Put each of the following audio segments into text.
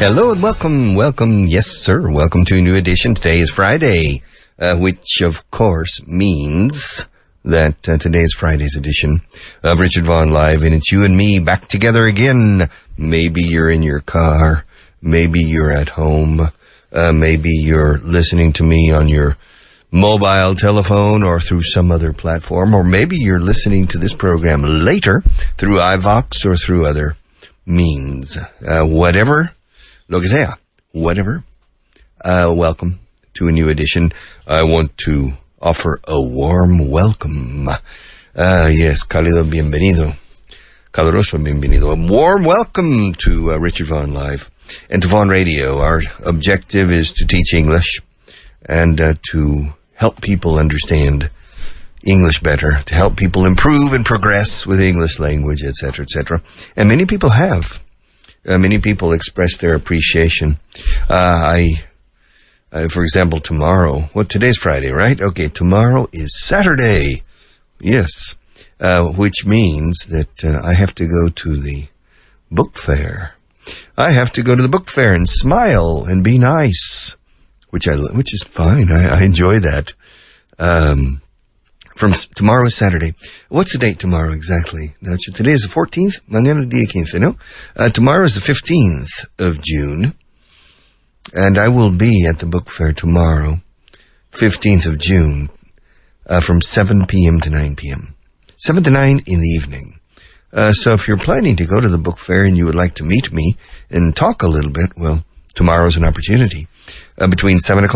Hello and welcome, yes sir, welcome to a new edition. Today is Friday, which of course means that today is Friday's edition of Richard Vaughan Live, and it's you and me back together again. Maybe you're in your car, maybe you're at home, maybe you're listening to me on your mobile telephone or through some other platform, or maybe you're listening to this program later through iVox or through other means. Whatever. Lo que sea, whatever. Welcome to a new edition. I want to offer a warm welcome. Yes, cálido bienvenido. Caloroso bienvenido. A warm welcome to Richard Vaughan Live and to Vaughan Radio. Our objective is to teach English and to help people understand English better, to help people improve and progress with the English language, etc., etc. And many people have. Many people express their appreciation. For example, tomorrow, today's Friday, right? Okay, tomorrow is Saturday. Yes. Which means that I have to go to the book fair. I have to go to the book fair and smile and be nice, which is fine. I enjoy that. From tomorrow is Saturday. What's the date tomorrow exactly? Today is the 14th. Mañana día 15, no? Tomorrow is the 15th of June. And I will be at the book fair tomorrow, 15th of June, from 7 p.m. to 9 p.m. 7 to 9 in the evening. So if you're planning to go to the book fair and you would like to meet me and talk a little bit, well, tomorrow's an opportunity. Between 7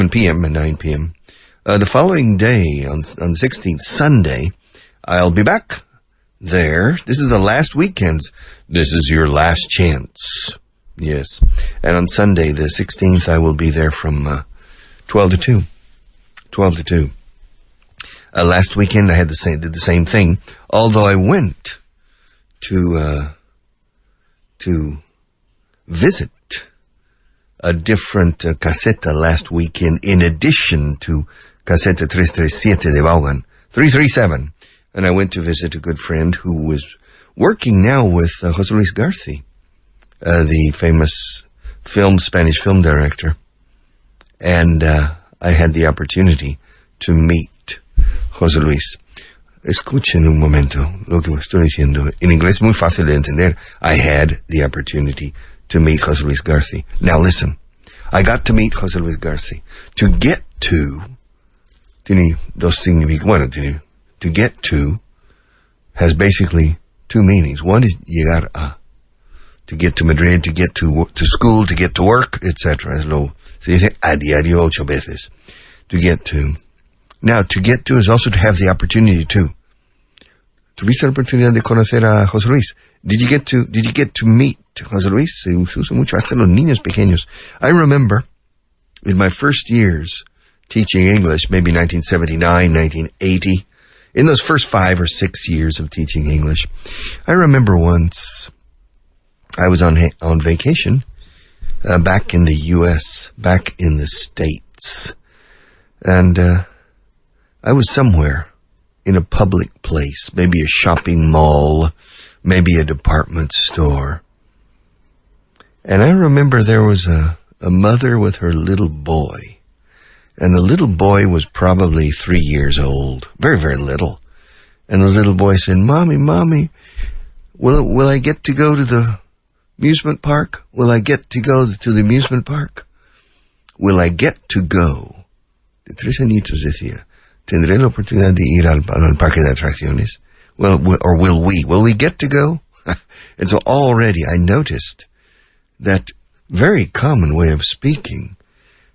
p.m. and 9 p.m. The following day, on the 16th, Sunday, I'll be back there. This is the last weekend. This is your last chance. Yes. And on Sunday, the 16th, I will be there from 12 to 2. 12 to 2. Last weekend, I did the same thing, although I went to visit a different caseta last weekend in addition to Caseta 337 de Vaughan, 337. And I went to visit a good friend who was working now with José Luis García, the famous Spanish film director. And I had the opportunity to meet José Luis. Escuchen un momento lo que estoy diciendo. En inglés muy fácil de entender. I had the opportunity to meet José Luis García. Now listen, I got to meet José Luis García. To get to, tiene dos significados. Bueno, to get to has basically two meanings. One is llegar a. To get to Madrid, to get to school, to get to work, etc. Se dice a diario 8 veces. To get to. Now, to get to is also to have the opportunity to. ¿Tuviste la oportunidad de conocer a José Luis? Did you get to meet José Luis? Se usa mucho hasta los niños pequeños. I remember in my first years teaching English, maybe 1979, 1980, in those first 5 or 6 years of teaching English, I remember once I was on vacation back in the U.S., back in the States, and I was somewhere in a public place, maybe a shopping mall, maybe a department store. And I remember there was a mother with her little boy. And the little boy was probably 3 years old. Very, very little. And the little boy said, Mommy, will I get to go to the amusement park? Will I get to go to the amusement park? Will I get to go? De 3 añitos decía, ¿tendré la oportunidad de ir al parque de atracciones? Well, or will we? Will we get to go? And so already I noticed that very common way of speaking,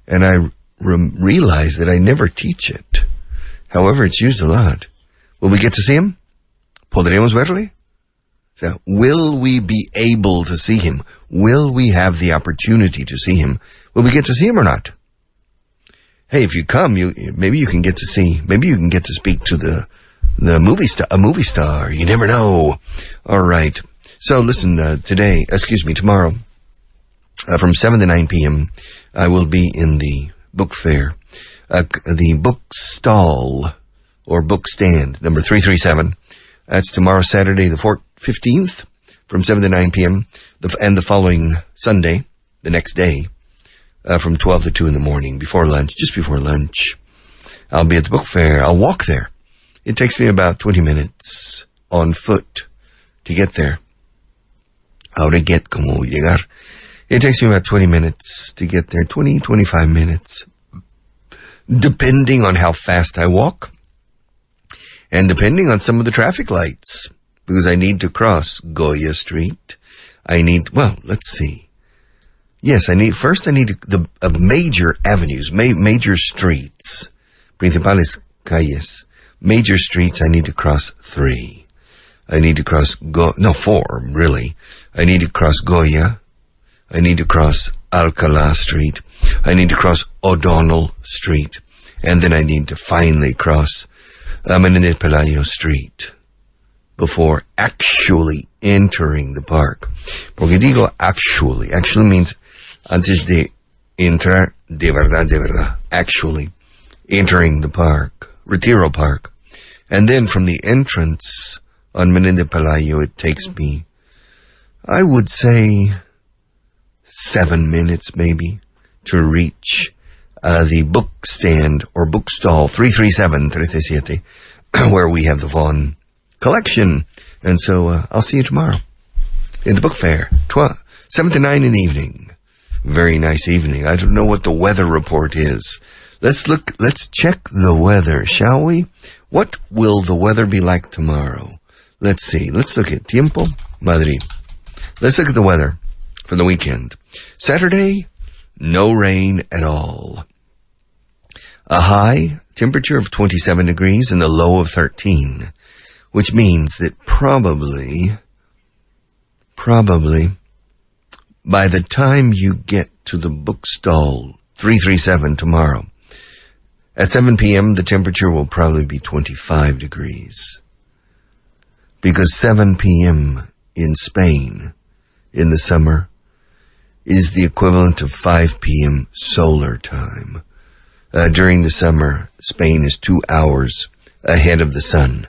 and I realized that I never teach it. However, it's used a lot. Will we get to see him? ¿Podremos verle? So, will we be able to see him? Will we have the opportunity to see him? Will we get to see him or not? Hey, if you come, maybe you can get to speak to a movie star. You never know. All right. So listen, tomorrow, from 7 to 9 p.m., I will be in the book fair, the book stall or book stand, number 337. That's tomorrow, Saturday, the 15th, from 7 to 9 p.m., and the following Sunday, the next day, from 12 to 2 in the morning, before lunch, just before lunch. I'll be at the book fair. I'll walk there. It takes me about 20 minutes on foot to get there. Como llegar. It takes me about 20 minutes to get there, 25 minutes, depending on how fast I walk and depending on some of the traffic lights, because I need to cross Goya Street. Let's see. Yes, I need the major avenues, major streets, principales calles, major streets. I need to cross 3. I need to cross 4, really. I need to cross Goya. I need to cross Alcalá Street. I need to cross O'Donnell Street. And then I need to finally cross Menendez Pelayo Street before actually entering the park. Porque digo actually. Actually means antes de entrar de verdad. Actually entering the park, Retiro Park. And then from the entrance on Menendez Pelayo, it takes me, I would say, 7 minutes maybe to reach the book stand or book stall 337, where we have the Vaughan collection. And so I'll see you tomorrow in the book fair, 7 to 9 in the evening. Very nice evening. I don't know what the weather report is. Let's check the weather, shall we? What will the weather be like tomorrow? Let's see. Let's look at Tiempo Madrid. Let's look at the weather for the weekend. Saturday, no rain at all. A high temperature of 27 degrees and a low of 13, which means that probably, by the time you get to the book stall 337 tomorrow, at 7 p.m., the temperature will probably be 25 degrees. Because 7 p.m. in Spain in the summer is the equivalent of 5 p.m. solar time. During the summer, Spain is 2 hours ahead of the sun.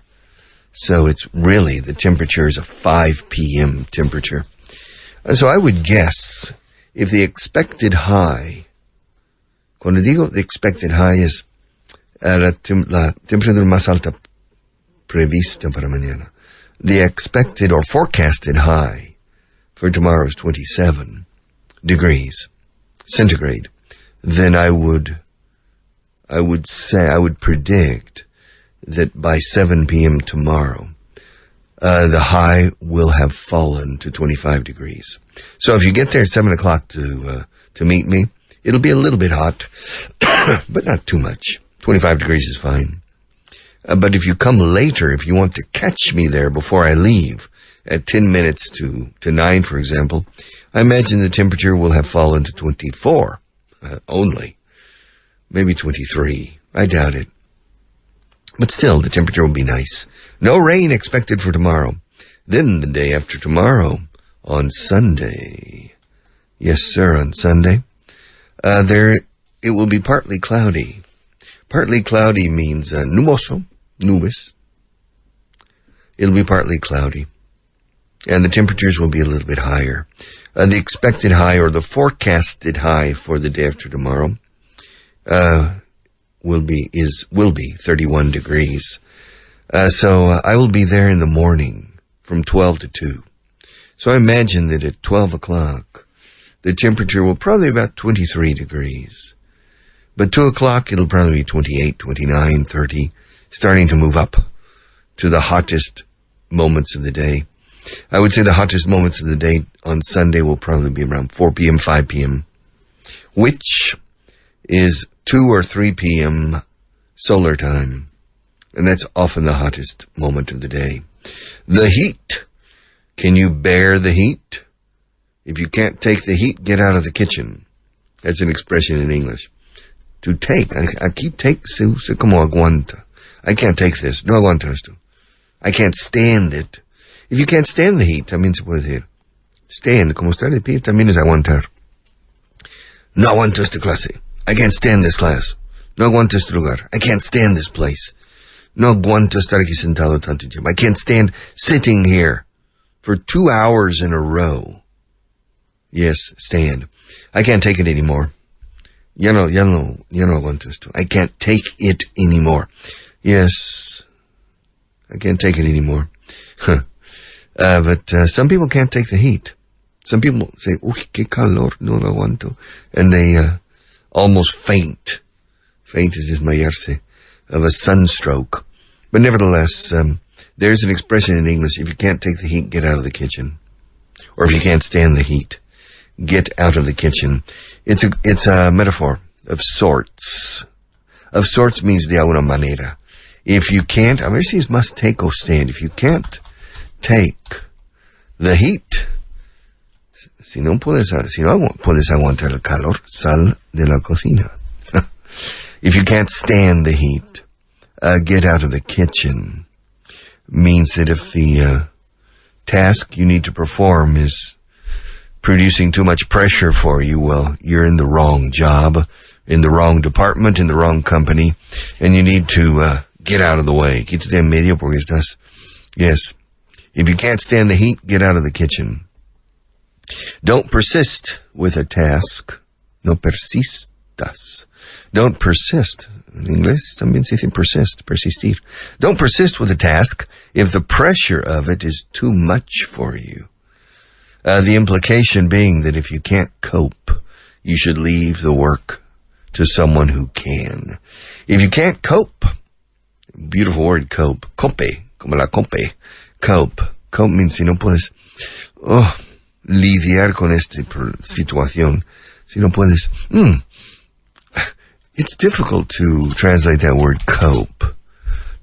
So it's really, the temperature is a 5 p.m. temperature. So I would guess if the expected high, cuando digo the expected high es la temperatura más alta prevista para mañana. The expected or forecasted high for tomorrow is 27 degrees centigrade. Then I would predict that by 7 p.m. tomorrow, the high will have fallen to 25 degrees. So if you get there at 7 o'clock to meet me, it'll be a little bit hot, but not too much. 25 degrees is fine. But if you come later, if you want to catch me there before I leave, at 10 minutes to 9, for example, I imagine the temperature will have fallen to 24 only. Maybe 23. I doubt it. But still, the temperature will be nice. No rain expected for tomorrow. Then the day after tomorrow, on Sunday. Yes, sir, on Sunday. It will be partly cloudy. Partly cloudy means nuboso, nubes. It'll be partly cloudy. And the temperatures will be a little bit higher. The expected high or the forecasted high for the day after tomorrow will be 31 degrees. So I will be there in the morning from 12 to 2. So I imagine that at 12 o'clock, the temperature will probably be about 23 degrees. But 2 o'clock, it'll probably be 28, 29, 30, starting to move up to the hottest moments of the day. I would say the hottest moments of the day on Sunday will probably be around 4 p.m., 5 p.m., which is 2 or 3 p.m. solar time. And that's often the hottest moment of the day. The heat. Can you bear the heat? If you can't take the heat, get out of the kitchen. That's an expression in English. To take. Aquí take, se como aguanta. I can't take this. No aguanto esto. I can't stand it. If you can't stand the heat, también se puede decir. Stand, como estar de pie, también es aguantar. No aguanto esta clase. I can't stand this class. No aguanto este lugar. I can't stand this place. No aguanto estar aquí sentado tanto tiempo. I can't stand sitting here for 2 hours in a row. Yes, stand. I can't take it anymore. Ya no aguanto esto. I can't take it anymore. Yes, I can't take it anymore. But some people can't take the heat. Some people say, uy, qué calor, no lo aguanto. And they almost faint. Faint is desmayarse of a sunstroke. But nevertheless, there's an expression in English, if you can't take the heat, get out of the kitchen. Or if you can't stand the heat, get out of the kitchen. It's a metaphor of sorts. Of sorts means de alguna manera. If you can't, a ver si es más take o stand. If you can't take the heat, si no puedes aguantar el calor, sal de la cocina. If you can't stand the heat, get out of the kitchen. Means that if the task you need to perform is producing too much pressure for you, well, you're in the wrong job, in the wrong department, in the wrong company, and you need to get out of the way. Quítate en medio porque estás. Yes. If you can't stand the heat, get out of the kitchen. Don't persist with a task. No persistas. Don't persist. En inglés también se dice persist, persistir. Don't persist with a task if the pressure of it is too much for you. The implication being that if you can't cope, you should leave the work to someone who can. If you can't cope, beautiful word, cope, cope, como la cope, cope. Cope means si no puedes, lidiar con esta situación, si no puedes, it's difficult to translate that word cope.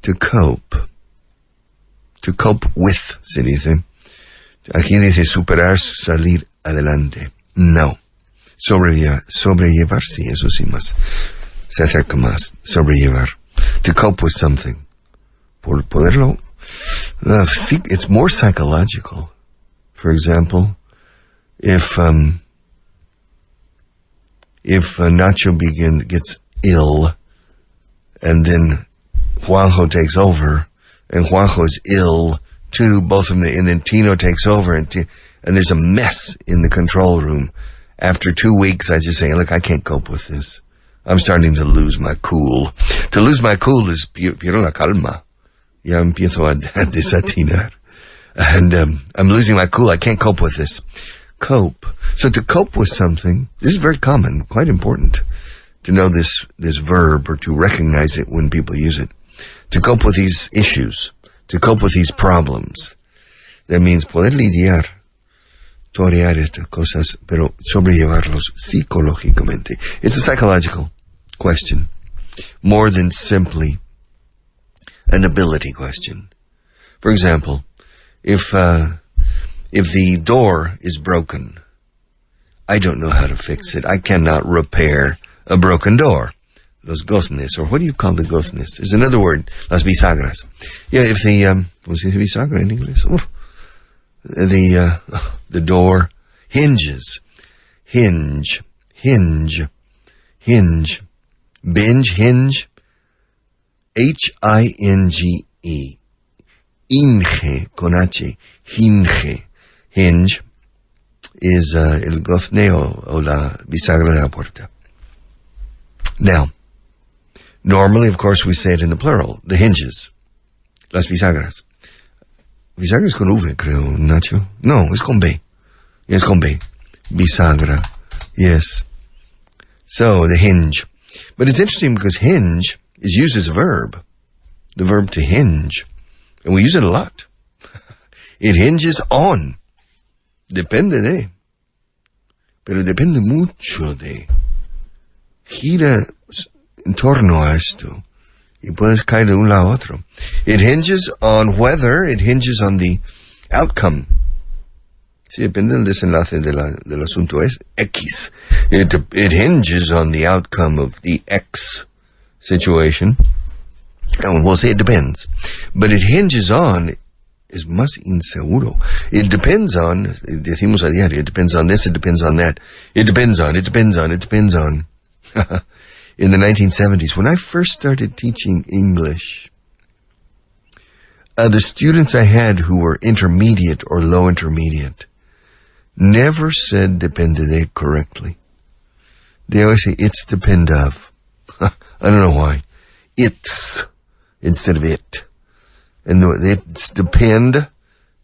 To cope. To cope with, se dice. Aquí dice superar, salir adelante. No. Sobrellevar, sí, eso sí más. Se acerca más. Sobrellevar. To cope with something. Por poderlo. It's more psychological. For example, if Nacho gets ill, and then Juanjo takes over, and Juanjo is ill too, both of them, and then Tino takes over, and there's a mess in the control room. After 2 weeks, I just say, look, I can't cope with this. I'm starting to lose my cool. To lose my cool is pierdo la calma. Ya empiezo a desatinar. And I'm losing my cool. I can't cope with this. Cope. So to cope with something, this is very common, quite important to know this verb or to recognize it when people use it. To cope with these issues, to cope with these problems. That means poder lidiar, torear estas cosas, pero sobrellevarlos psicológicamente. It's a psychological question, more than simply an ability question. For example, if the door is broken, I don't know how to fix it. I cannot repair a broken door. Los goznes, or what do you call the goznes? There's another word, las bisagras. Yeah, if the, ¿cómo se dice bisagra en inglés? The door hinges. Hinge. Binge, hinge. H-I-N-G-E. Inge, con H. Hinge. Hinge is el gozne o la bisagra de la puerta. Now, normally, of course, we say it in the plural. The hinges. Las bisagras. Bisagra es con V, creo, Nacho. No, es con B. Es con B. Bisagra. Yes. So, the hinge. But it's interesting because hinge is used as a verb. The verb to hinge. And we use it a lot. It hinges on. Depende de. Pero depende mucho de. Gira en torno a esto. Y puedes caer de un lado a otro. It hinges on whether, it hinges on the outcome. Sí, depende del desenlace del asunto es X. It hinges on the outcome of the X situation. And we'll say it depends. But it hinges on es más inseguro. It depends on, decimos a diario, it depends on this, it depends on that. It depends on. In the 1970s, when I first started teaching English, the students I had who were intermediate or low intermediate never said depende de correctly. They always say it's depend of. I don't know why. It's instead of it. And no, it's depend,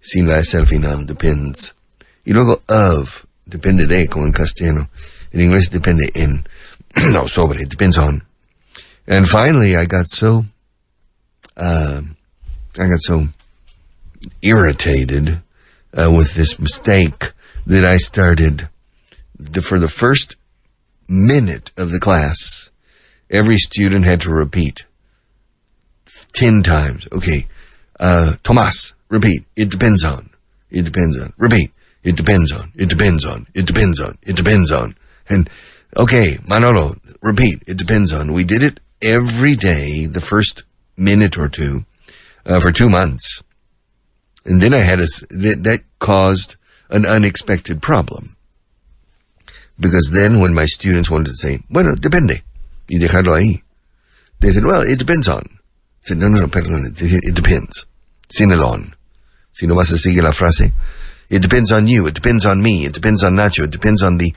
sin la S al final, depends. Y luego of, depende de, como en castellano. En inglés depende en. No, sobre, it depends on. And finally, I got so irritated with this mistake that I started, for the first minute of the class, every student had to repeat 10 times. Okay, Tomás, repeat. It depends on. It depends on. Repeat. It depends on. It depends on. It depends on. It depends on. And, okay, Manolo, repeat. It depends on. We did it every day, the first minute or two, for 2 months. And then I had that caused an unexpected problem. Because then when my students wanted to say, bueno, depende, y dejarlo ahí, they said, well, it depends on. I said, no, perdón, it depends. Sin el on. Si no vas a seguir la frase, it depends on you, it depends on me, it depends on Nacho, it depends on the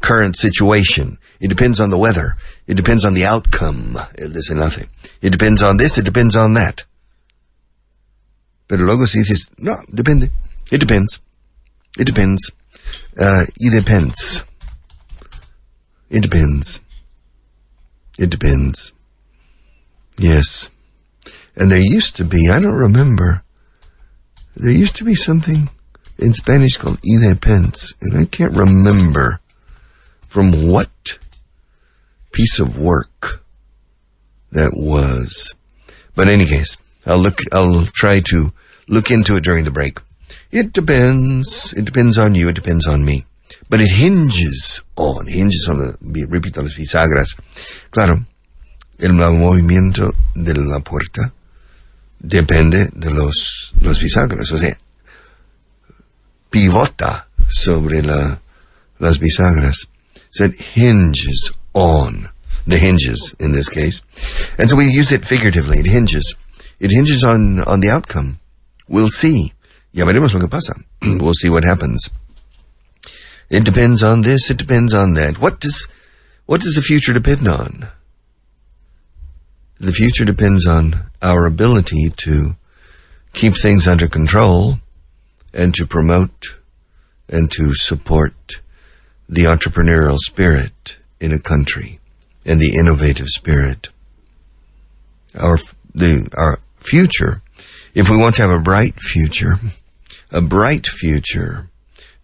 current situation, it depends on the weather, it depends on the outcome, this and nothing. It depends on this, it depends on that. Pero luego si dices, no, depende, it depends, it depends, it depends, it depends, it depends. Yes. And there used to be, I don't remember, there used to be something in Spanish called y depends, and I can't remember from what piece of work that was. But in any case, I'll try to look into it during the break. It depends on you, it depends on me. But it hinges on repito, las bisagras. Claro, el movimiento de la puerta depende de los bisagras, o sea, pivota sobre las bisagras. So it hinges on the hinges in this case. And so we use it figuratively. It hinges. It hinges on the outcome. We'll see. Ya veremos lo que pasa. We'll see what happens. It depends on this, it depends on that. What does the future depend on? The future depends on our ability to keep things under control and to promote and to support the entrepreneurial spirit in a country and the innovative spirit. Our future, if we want to have a bright future,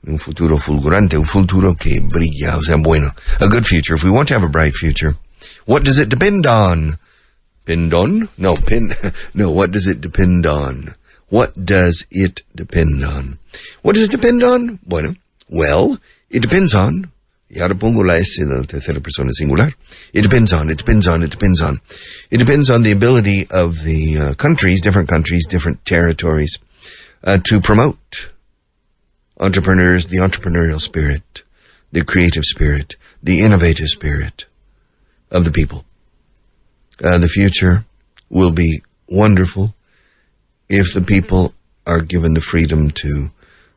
un futuro fulgurante, un futuro que brilla, o sea, bueno, a good future. If we want to have a bright future, what does it depend on? What does it depend on? What does it depend on? What does it depend on? Well, it depends on, y ahora pongo la S de la tercera persona singular. It depends on. It depends on the ability of the different countries, different territories, to promote entrepreneurs, the entrepreneurial spirit, the creative spirit, the innovative spirit of the people. The future will be wonderful if the people are given the freedom to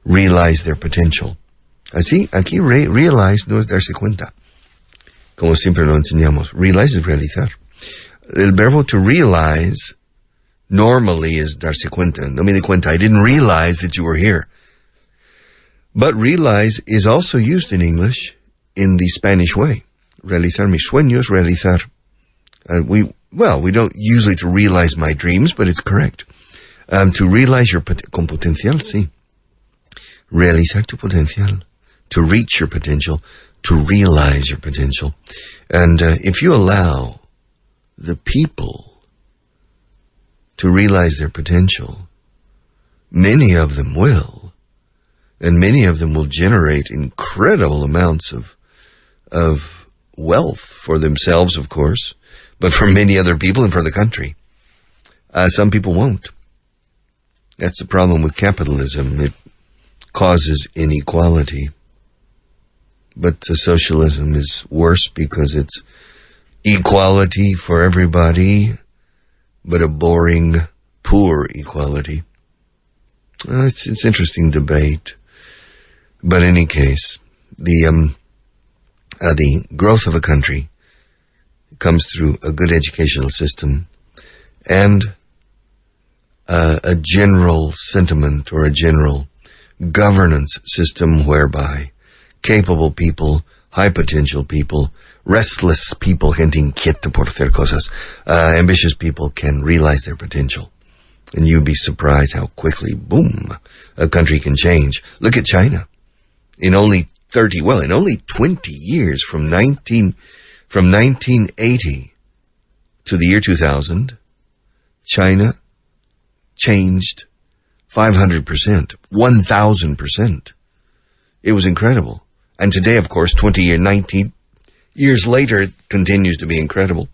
realize their potential. Así, aquí realize no es darse cuenta, como siempre lo enseñamos. Realize es realizar. El verbo to realize normally is darse cuenta. No me di cuenta. I didn't realize that you were here. But realize is also used in English in the Spanish way. Realizar mis sueños, realizar. We don't usually to realize my dreams, but it's correct. To realize con potencial, sí. Realizar tu potencial. To reach your potential. To realize your potential. And if you allow the people to realize their potential, many of them will. And many of them will generate incredible amounts of wealth for themselves, of course, but for many other people and for the country. Some people won't. That's the problem with capitalism. It causes inequality. But socialism is worse because it's equality for everybody, but a boring, poor equality. It's interesting debate. But in any case, the growth of a country comes through a good educational system and a general sentiment or a general governance system whereby capable people, high potential people, restless people, gente inquieta por hacer cosas, ambitious people can realize their potential. And you'd be surprised how quickly, boom, a country can change. Look at China. In only 20 years, from 1980 to the year 2000, China changed 500%, 1,000%. It was incredible. And today, of course, 19 years later, it continues to be incredible.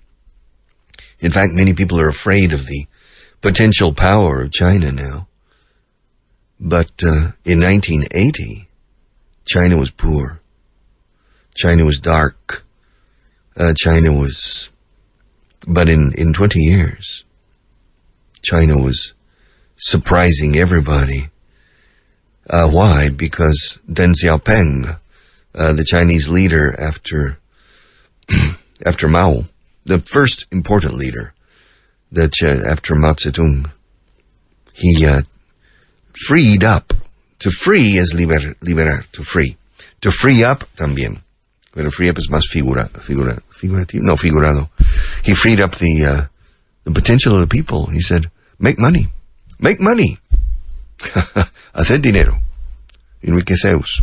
In fact, many people are afraid of the potential power of China now. But in 1980, China was poor. China was dark. But in 20 years, China was surprising everybody. Why? Because Deng Xiaoping, the Chinese leader after Mao, the first important leader after Mao Zedong, he freed up. To free is liberar, to free. To free up también. Pero free up is más figurado. He freed up the potential of the people. He said, make money. Make money. Hacer dinero. Enriqueceos.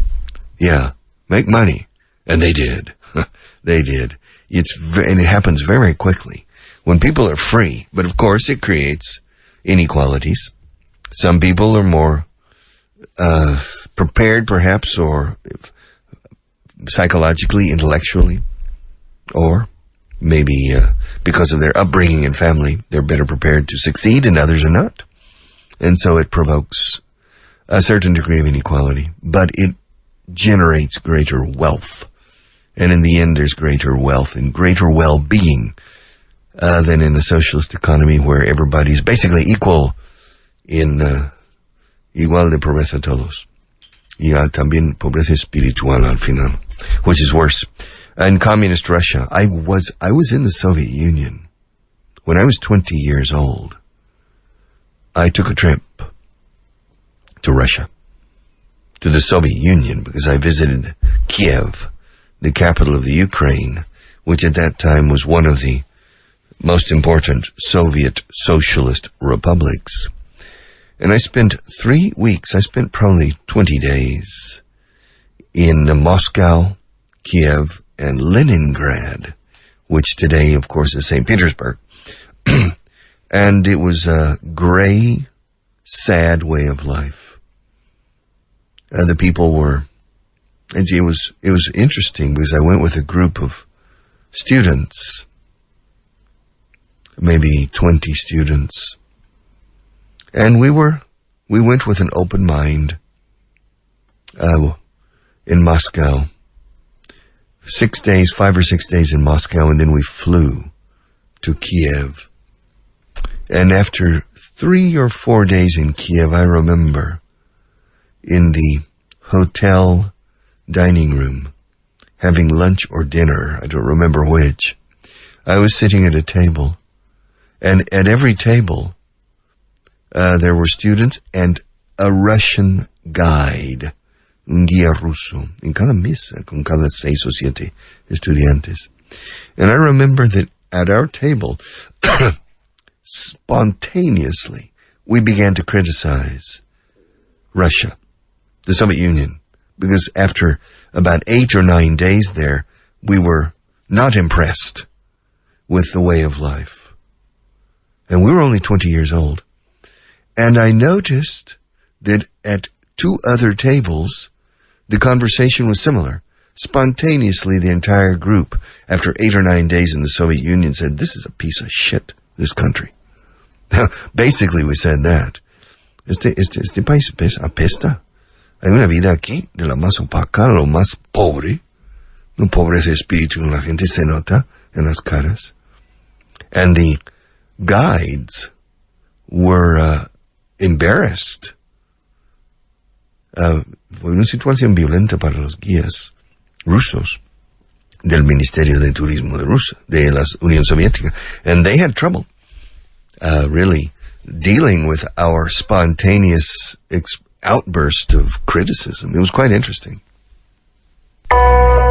Yeah. Make money. And they did. They did. And it happens very quickly. When people are free, but of course it creates inequalities. Some people are more prepared perhaps, or psychologically, intellectually, or maybe because of their upbringing and family, they're better prepared to succeed and others are not. And so it provokes a certain degree of inequality, but it generates greater wealth. And in the end, there's greater wealth and greater well-being than in a socialist economy where everybody's basically equal in igual de pobreza todos. Y también pobreza espiritual al final, which is worse. In communist Russia, I was in the Soviet Union. When I was 20 years old, I took a trip to Russia, to the Soviet Union, because I visited Kiev, the capital of the Ukraine, which at that time was one of the most important Soviet socialist republics. And I spent 3 weeks, I spent probably 20 days in Moscow, Kiev, and Leningrad, which today, of course, is St. Petersburg. And it was a gray, sad way of life. The people were, and it was interesting because I went with a group of students, maybe 20 students. And we went with an open mind, in Moscow. 5 or 6 days in Moscow, and then we flew to Kiev. And after 3 or 4 days in Kiev, I remember in the hotel dining room, having lunch or dinner, I don't remember which, I was sitting at a table, and at every table, there were students and a Russian guide, un guía ruso, en cada mesa, con cada 6 o 7 estudiantes. And I remember that at our table, spontaneously, we began to criticize Russia, the Soviet Union, because after about 8 or 9 days there, we were not impressed with the way of life. And we were only 20 years old. And I noticed that at 2 other tables, the conversation was similar. Spontaneously, the entire group, after 8 or 9 days in the Soviet Union, said, this is a piece of shit, this country. Basically, we said that. Este país apesta. Hay una vida aquí de la más opaca, lo más pobre. No pobreza de espíritu, la gente se nota en las caras. And the guides were embarrassed. fue una situación violenta para los guías rusos del Ministerio de Turismo de la Unión Soviética. And they had trouble, really dealing with our spontaneous outburst of criticism. It was quite interesting.